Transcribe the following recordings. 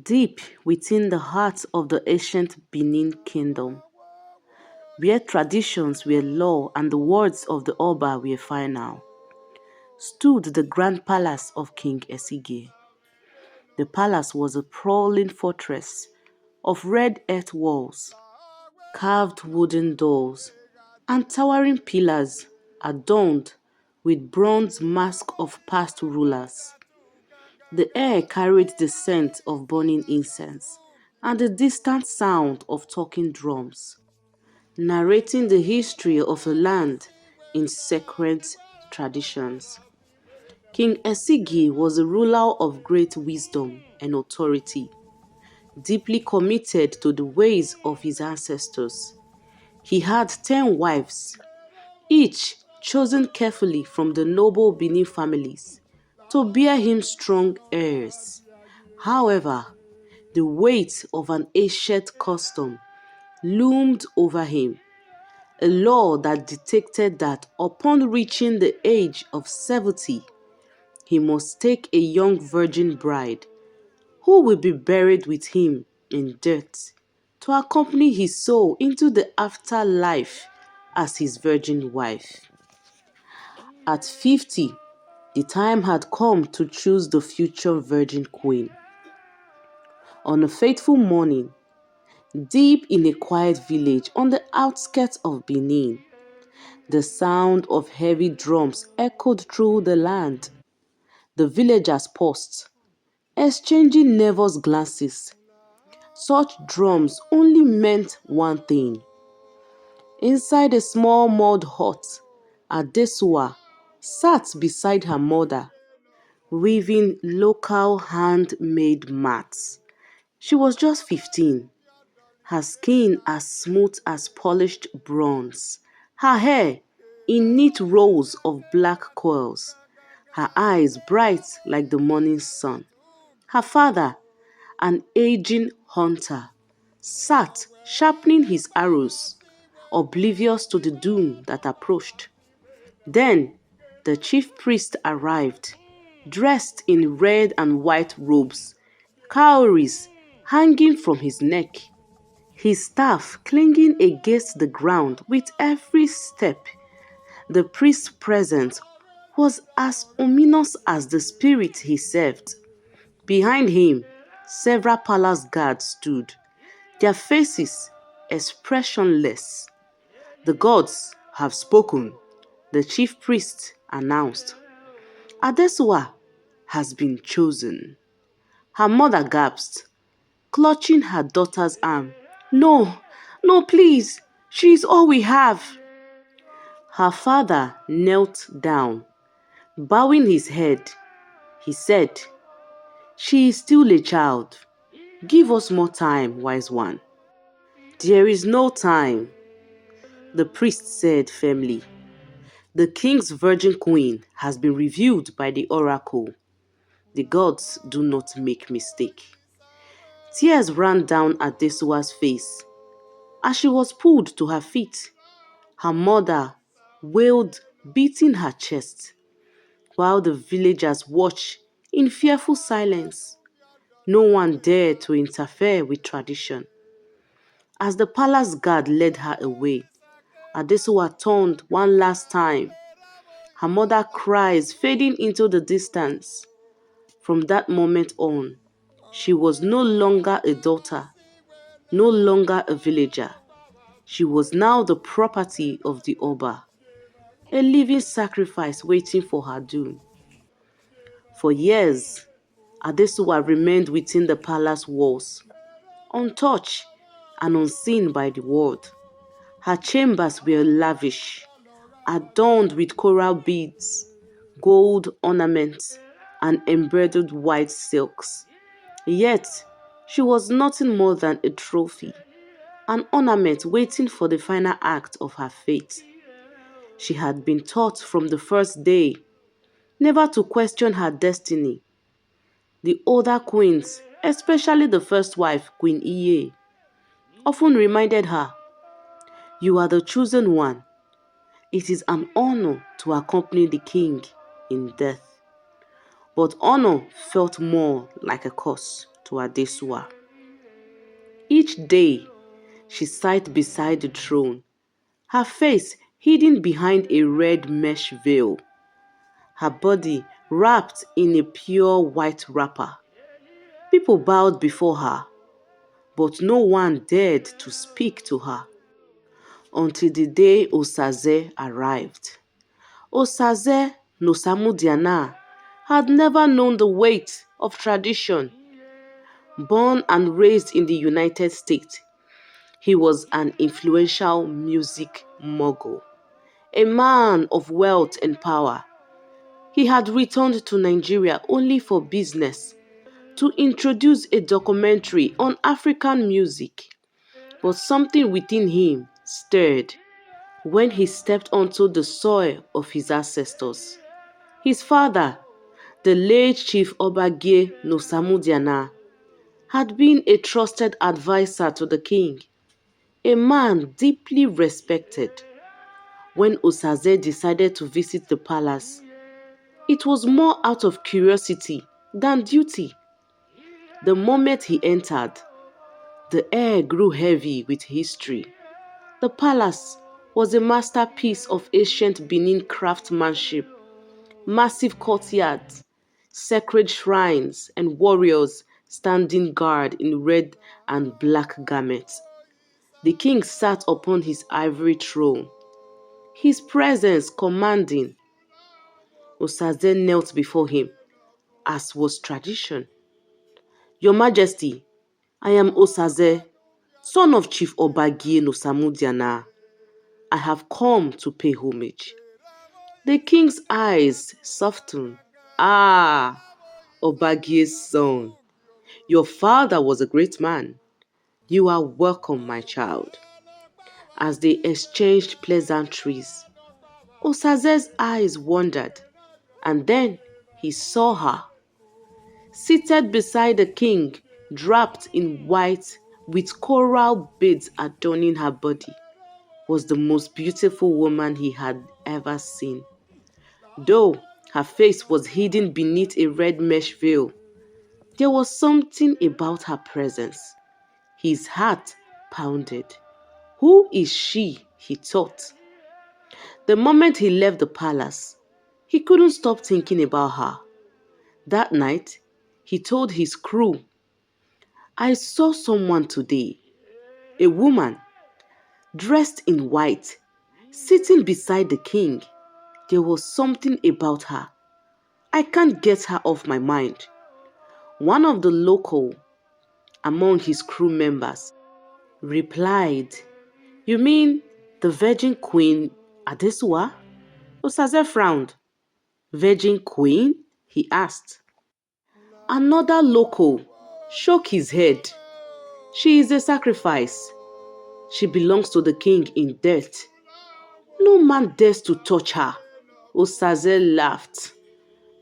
Deep within the heart of the ancient Benin kingdom, where traditions were law and the words of the Oba were final, stood the grand palace of King Esige. The palace was a sprawling fortress of red earth walls, carved wooden doors, and towering pillars adorned with bronze masks of past rulers. The air carried the scent of burning incense and the distant sound of talking drums, narrating the history of a land in sacred traditions. King Esigi was a ruler of great wisdom and authority, deeply committed to the ways of his ancestors. He had 10 wives, each chosen carefully from the noble Benin families, to bear him strong heirs. However, the weight of an ancient custom loomed over him, a law that dictated that upon reaching the age of 70, he must take a young virgin bride who will be buried with him in dirt to accompany his soul into the afterlife as his virgin wife. At 50, the time had come to choose the future virgin queen. On a fateful morning, deep in a quiet village on the outskirts of Benin, the sound of heavy drums echoed through the land. The villagers paused, exchanging nervous glances. Such drums only meant one thing. Inside a small mud hut, Adesua sat beside her mother, weaving local handmade mats. She was just 15, her skin as smooth as polished bronze, her hair in neat rolls of black coils, her eyes bright like the morning sun. Her father, an aging hunter, sat sharpening his arrows, oblivious to the doom that approached. Then the chief priest arrived, dressed in red and white robes, cowries hanging from his neck, his staff clinging against the ground with every step. The priest's presence was as ominous as the spirit he served. Behind him, several palace guards stood, their faces expressionless. "The gods have spoken," the chief priest announced. "Adesua has been chosen." Her mother gasped, clutching her daughter's arm. "No, no, please, she is all we have." Her father knelt down, bowing his head. He said, "She is still a child. Give us more time, wise one." "There is no time," the priest said firmly. "The king's virgin queen has been revealed by the oracle. The gods do not make mistake." Tears ran down Adesuwa's face as she was pulled to her feet. Her mother wailed, beating her chest, while the villagers watched in fearful silence. No one dared to interfere with tradition. As the palace guard led her away, Adesuwa turned one last time, her mother's cries fading into the distance. From that moment on, she was no longer a daughter, no longer a villager. She was now the property of the Oba, a living sacrifice waiting for her doom. For years, Adesuwa remained within the palace walls, untouched and unseen by the world. Her chambers were lavish, adorned with coral beads, gold ornaments, and embroidered white silks. Yet, she was nothing more than a trophy, an ornament waiting for the final act of her fate. She had been taught from the first day never to question her destiny. The older queens, especially the first wife, Queen Iye, often reminded her, "You are the chosen one. It is an honor to accompany the king in death." But honor felt more like a curse. to Adesua. Each day, she sat beside the throne, her face hidden behind a red mesh veil, her body wrapped in a pure white wrapper. People bowed before her, but no one dared to speak to her until the day Osaze arrived. Osaze Nosamudiana had never known the weight of tradition. Born and raised in the United States, he was an influential music mogul, a man of wealth and power. He had returned to Nigeria only for business, to introduce a documentary on African music. But something within him stirred when he stepped onto the soil of his ancestors. His father, the late Chief Obagie Nosamudiana, had been a trusted advisor to the king, a man deeply respected. When Osaze decided to visit the palace, it was more out of curiosity than duty. The moment he entered, the air grew heavy with history. The palace was a masterpiece of ancient Benin craftsmanship, massive courtyards, sacred shrines, and warriors standing guard in red and black garments. The king sat upon his ivory throne, his presence commanding. Osaze knelt before him, as was tradition. Your Majesty, I am Osaze, son of Chief Obagie Nosamudiana. I have come to pay homage. The king's eyes softened. Ah, Obagie's son, your father was a great man. You are welcome, my child. As they exchanged pleasantries, Osaze's eyes wandered, and then he saw her. Seated beside the king, draped in white with coral beads adorning her body, was the most beautiful woman he had ever seen. Though her face was hidden beneath a red mesh veil, there was something about her presence. His heart pounded. Who is she? He thought. The moment he left the palace, he couldn't stop thinking about her. That night, he told his crew, I saw someone today, a woman, dressed in white, sitting beside the king. There was something about her. I can't get her off my mind. One of the local among his crew members replied, You mean the Virgin Queen Adesua? Osaze frowned. Virgin Queen? He asked. Another local shook his head. She is a sacrifice. She belongs to the king in death. No man dares to touch her. Osaze laughed.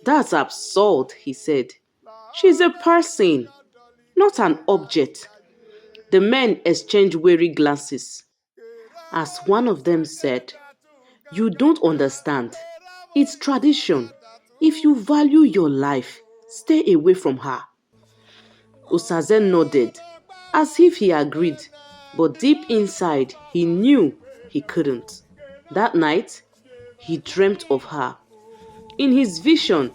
That's absurd, he said. She's a person, not an object. The men exchanged wary glances. As one of them said, You don't understand. It's tradition. If you value your life, stay away from her. Osaze nodded, as if he agreed, but deep inside he knew he couldn't. That night, he dreamt of her. In his vision,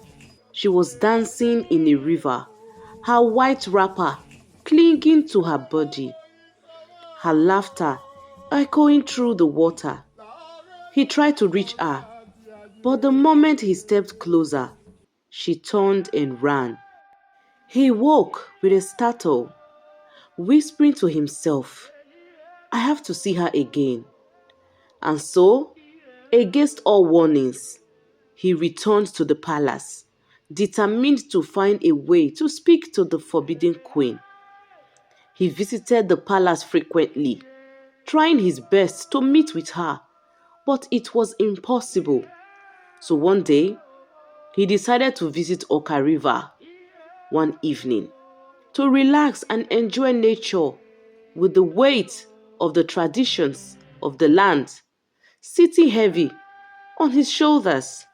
she was dancing in a river, her white wrapper clinging to her body, her laughter echoing through the water. He tried to reach her, but the moment he stepped closer, she turned and ran. He woke with a startle, whispering to himself, I have to see her again. And so, against all warnings, he returned to the palace, determined to find a way to speak to the forbidden queen. He visited the palace frequently, trying his best to meet with her, but it was impossible. So one day, he decided to visit Oka River one evening to relax and enjoy nature with the weight of the traditions of the land sitting heavy on his shoulders.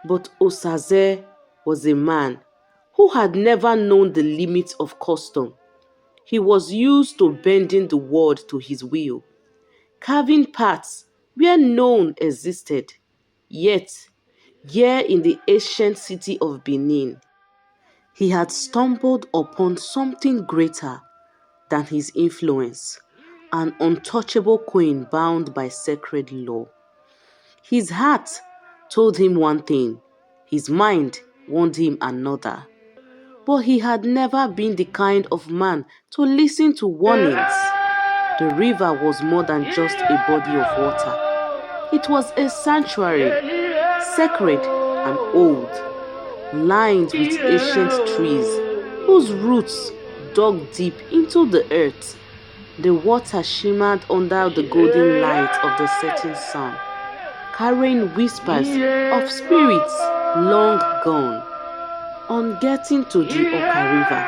But Osaze was a man who had never known the limits of custom. He was used to bending the world to his will, carving paths where none existed. Yet, here in the ancient city of Benin, he had stumbled upon something greater than his influence, an untouchable queen bound by sacred law. His heart told him one thing, his mind warned him another. But he had never been the kind of man to listen to warnings. The river was more than just a body of water. It was a sanctuary, sacred and old, lined with ancient trees whose roots dug deep into the earth. The water shimmered under the golden light of the setting sun, carrying whispers of spirits long gone. On getting to the Oka River,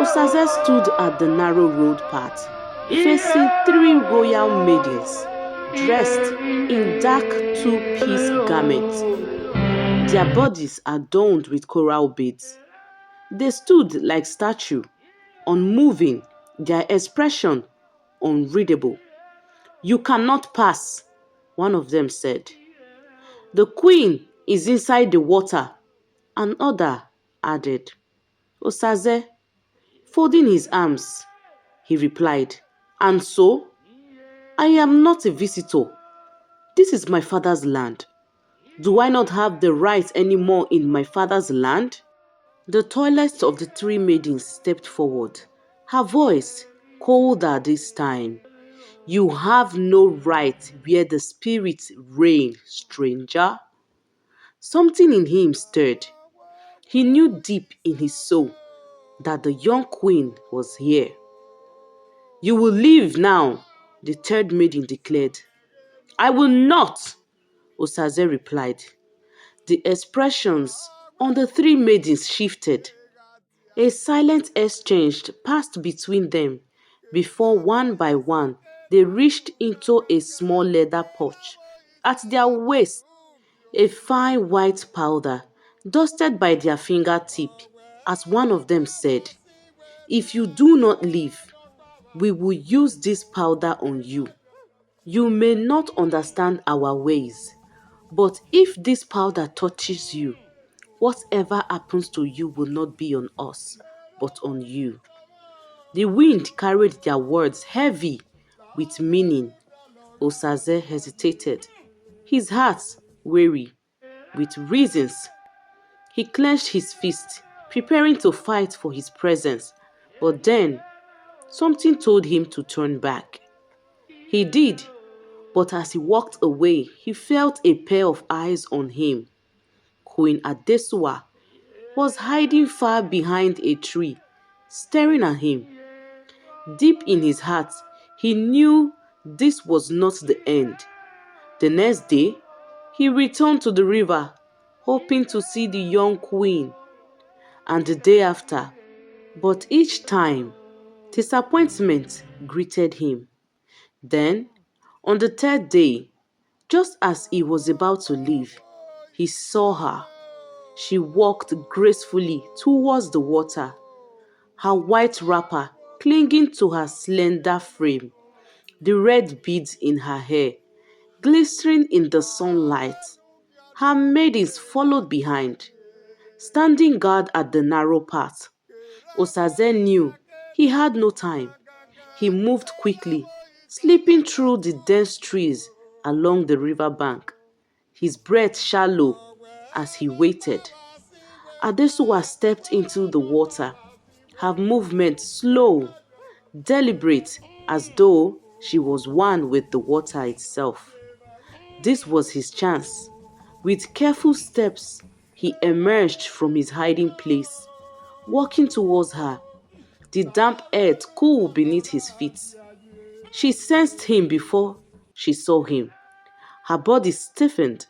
Osaze stood at the narrow road path, facing three royal maidens dressed in dark two-piece garments, their bodies adorned with coral beads. They stood like statues, unmoving, their expression unreadable. "You cannot pass," one of them said. "The queen is inside the water," another added. Osaze, folding his arms, he replied, "And so? I am not a visitor. This is my father's land. Do I not have the right anymore in my father's land?" The tallest of the three maidens stepped forward, her voice colder this time. "You have no right where the spirits reign, stranger." Something in him stirred. He knew deep in his soul that the young queen was here. "You will leave now," the third maiden declared. "I will not," Osaze replied. The expressions on the three maidens shifted. A silent exchange passed between them before one by one they reached into a small leather pouch. At their waist, a fine white powder dusted by their fingertip, as one of them said, "If you do not leave, we will use this powder on you. You may not understand our ways, but if this powder touches you, whatever happens to you will not be on us, but on you." The wind carried their words heavy with meaning. Osaze hesitated, his heart weary with reasons. He clenched his fist, preparing to fight for his presence, but then something told him to turn back. He did, but as he walked away, he felt a pair of eyes on him. Queen Adesua was hiding far behind a tree, staring at him. Deep in his heart, he knew this was not the end. The next day, he returned to the river, hoping to see the young queen, and the day after. But each time, disappointment greeted him. Then, on the third day, just as he was about to leave, he saw her. She walked gracefully towards the water, her white wrapper clinging to her slender frame, the red beads in her hair glistening in the sunlight. Her maidens followed behind, standing guard at the narrow path. Osaze knew he had no time. He moved quickly, slipping through the dense trees along the river bank, his breath shallow as he waited. Adesuwa stepped into the water, her movement slow, deliberate, as though she was one with the water itself. This was his chance. With careful steps, he emerged from his hiding place, walking towards her, the damp earth cool beneath his feet. She sensed him before she saw him. Her body stiffened,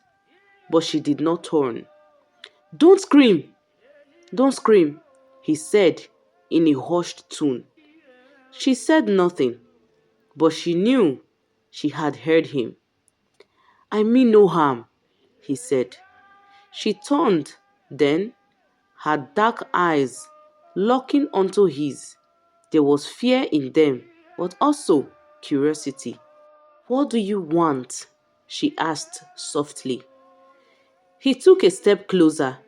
but she did not turn. "Don't scream! Don't scream," he said in a hushed tone. She said nothing, but she knew she had heard him. "I mean no harm," he said. She turned, then, her dark eyes locking onto his. There was fear in them, but also curiosity. "What do you want?" she asked softly. He took a step closer,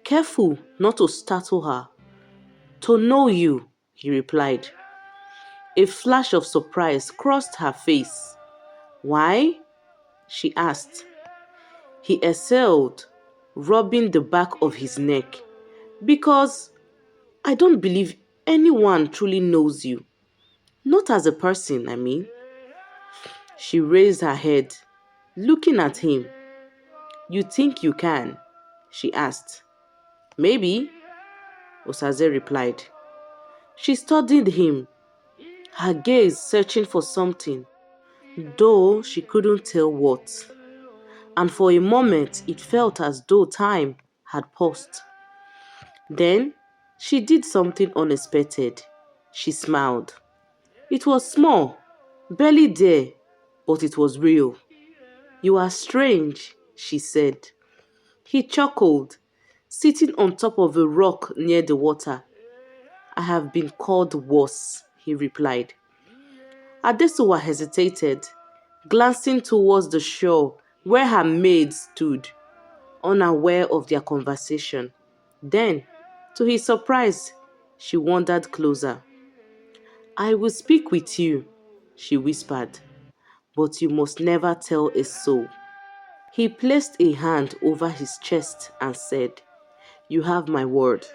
careful not to startle her. "To know you," he replied. A flash of surprise crossed her face. "Why?" she asked. He exhaled, rubbing the back of his neck. "Because I don't believe anyone truly knows you. Not as a person, I mean." She raised her head, looking at him. "You think you can?" she asked. "Maybe," Osaze replied. She studied him, her gaze searching for something, though she couldn't tell what. And for a moment it felt as though time had paused. Then she did something unexpected. She smiled. It was small, barely there, but it was real. "You are strange," she said. He chuckled, sitting on top of a rock near the water. "I have been called worse," he replied. Adesuwa hesitated, glancing towards the shore where her maid stood, unaware of their conversation. Then, to his surprise, she wandered closer. "I will speak with you," she whispered, "but you must never tell a soul." He placed a hand over his chest and said, "You have my word."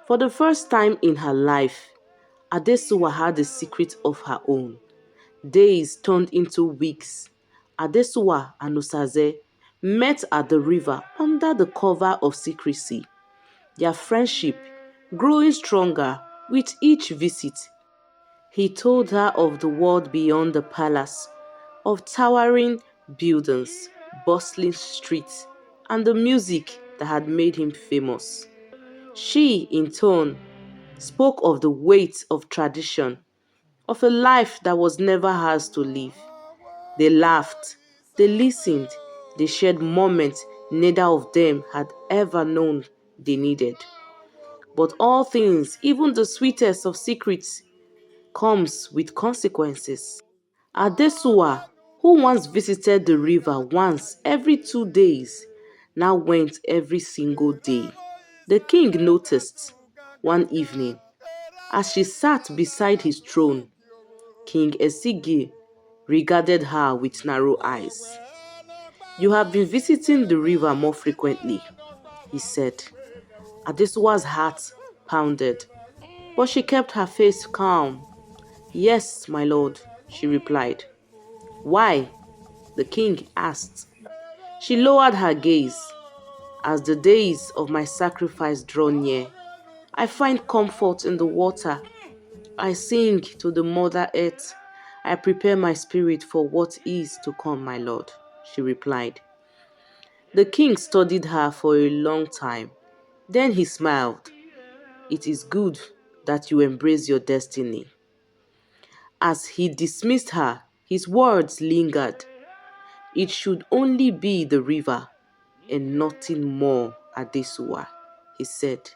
For the first time in her life, Adesuwa had a secret of her own. Days turned into weeks. Adesuwa and Osaze met at the river under the cover of secrecy, their friendship growing stronger with each visit. He told her of the world beyond the palace, of towering buildings, bustling streets, and the music that had made him famous. She, in turn, spoke of the weight of tradition, of a life that was never hers to live. They laughed, they listened, they shared moments neither of them had ever known they needed. But all things, even the sweetest of secrets, comes with consequences. Adesuwa, who once visited the river once every 2 days, now went every single day. The king noticed one evening, as she sat beside his throne. King Esigi regarded her with narrow eyes. "You have been visiting the river more frequently," he said. Adesuwa's heart pounded, but she kept her face calm. "Yes, my lord," she replied. "Why?" the king asked. She lowered her gaze. "As the days of my sacrifice draw near, I find comfort in the water. I sing to the Mother Earth. I prepare my spirit for what is to come, my lord," she replied. The king studied her for a long time. Then he smiled. "It is good that you embrace your destiny." As he dismissed her, his words lingered. "It should only be the river and nothing more, Adesuwa," he said.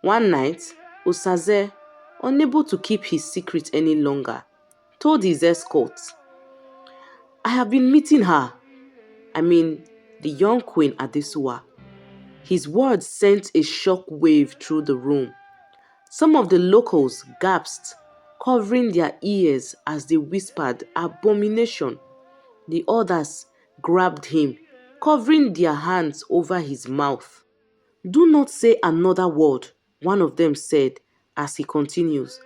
One night, Osaze, unable to keep his secret any longer, told his escort, "I have been meeting her. I mean, the young Queen Adesuwa." His words sent a shock wave through the room. Some of the locals gasped, covering their ears as they whispered abomination. The others grabbed him, covering their hands over his mouth. "Do not say another word," one of them said as he continues.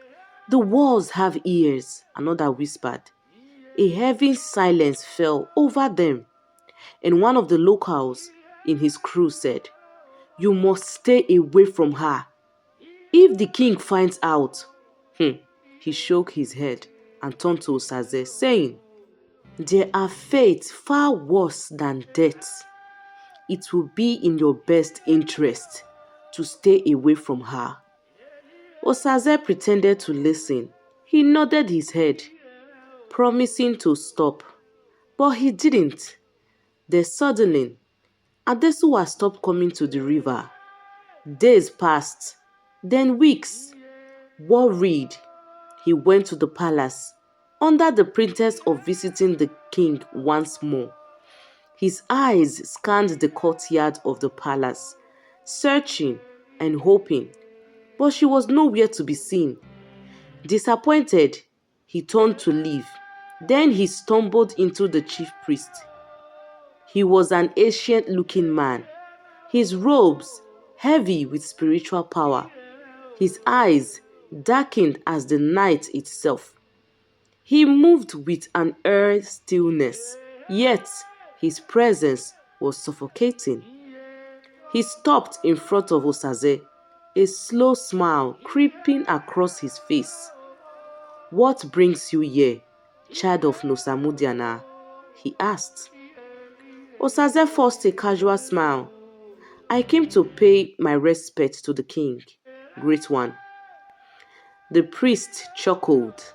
"The walls have ears," another whispered. A heavy silence fell over them, and one of the locals in his crew said, "You must stay away from her. If the king finds out..." He shook his head and turned to Osaze, saying, "There are fates far worse than death. It will be in your best interest to stay away from her." Osaze pretended to listen. He nodded his head, promising to stop. But he didn't. Then suddenly, Adesuwa stopped coming to the river. Days passed, then weeks. Worried, he went to the palace under the pretense of visiting the king once more. His eyes scanned the courtyard of the palace, searching and hoping, but she was nowhere to be seen. Disappointed, he turned to leave. Then he stumbled into the chief priest. He was an ancient-looking man, his robes heavy with spiritual power, his eyes darkened as the night itself. He moved with an earth stillness, yet his presence was suffocating. He stopped in front of Osaze, a slow smile creeping across his face. "What brings you here, child of Nosamudiana?" he asked. Osaze forced a casual smile. "I came to pay my respect to the king, great one." The priest chuckled,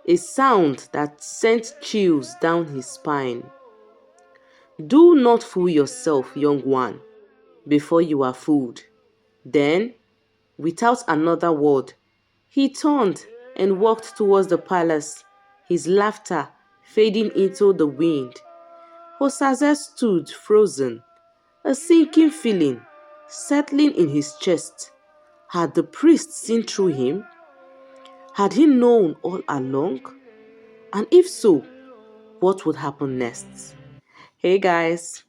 a sound that sent chills down his spine. "Do not fool yourself, young one, before you are fooled." Then, without another word, he turned and walked towards the palace, his laughter fading into the wind. Osaze stood frozen, a sinking feeling settling in his chest. Had the priest seen through him? Had he known all along? And if so, what would happen next? Hey guys,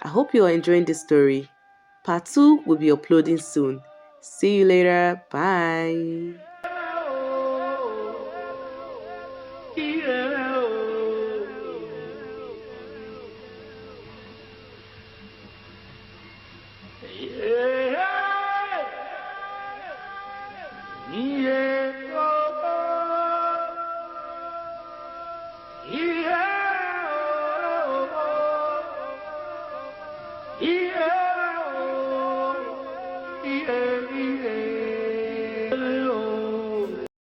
I hope you are enjoying this story. Part 2 will be uploading soon. See you later. Bye. Yeah.